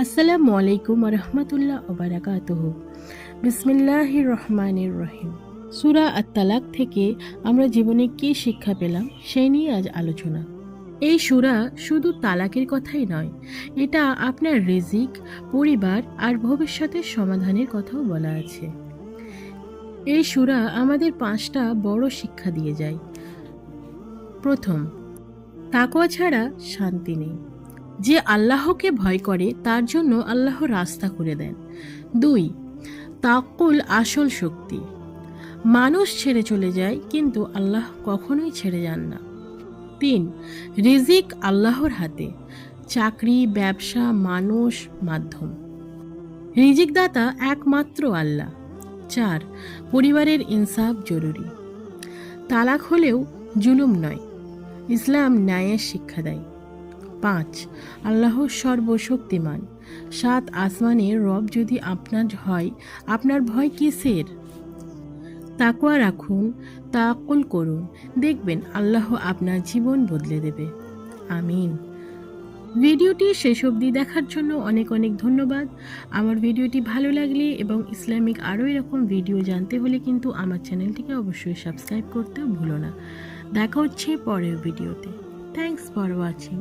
আসসালামু আলাইকুম রহমতুল্লাহ ওবারাকাতুহু। বিসমিল্লাহির রহমানির রহিম। সূরা আত-তালাক থেকে আমরা জীবনে কী শিক্ষা পেলাম সেই নিয়ে আজ আলোচনা। এই সূরা শুধু তালাকের কথাই নয়, এটা আপনার রিজিক, পরিবার আর ভবিষ্যতের সমাধানের কথাও বলা আছে। এই সূরা আমাদের 5টা বড় শিক্ষা দিয়ে যায়। প্রথম, তাকওয়া ছাড়া শান্তি নেই। যে আল্লাহকে ভয় করে তার জন্য আল্লাহ রাস্তা করে দেন। 2, তাওয়াক্কুল আসল শক্তি। মানুষ ছেড়ে চলে যায় কিন্তু আল্লাহ কখনোই ছেড়ে যান না। 3, রিজিক আল্লাহর হাতে। চাকরি, ব্যবসা, মানুষ মাধ্যম, রিজিক দাতা একমাত্র আল্লাহ। 4, পরিবারের ইনসাফ জরুরি। তালাক হলেও জুলুম নয়, ইসলাম ন্যায়ের শিক্ষা দেয়। 5, আল্লাহ সর্বশক্তিমান। 7 আসমানের রব যদি আপনার হয়, আপনার ভয় কিসের? তাকওয়া রাখুন, তাওয়াক্কুল করুন, দেখবেন আল্লাহ আপনার জীবন বদলে দেবে। আমিন। ভিডিওটি শেষ অবধি দেখার জন্য অনেক অনেক ধন্যবাদ। আমার ভিডিওটি ভালো লাগলে এবং ইসলামিক আরও এরকম ভিডিও জানতে হলে কিন্তু আমার চ্যানেলটিকে অবশ্যই সাবস্ক্রাইব করতেও ভুলো না। দেখা হচ্ছে পরের ভিডিওতে। Thanks for watching.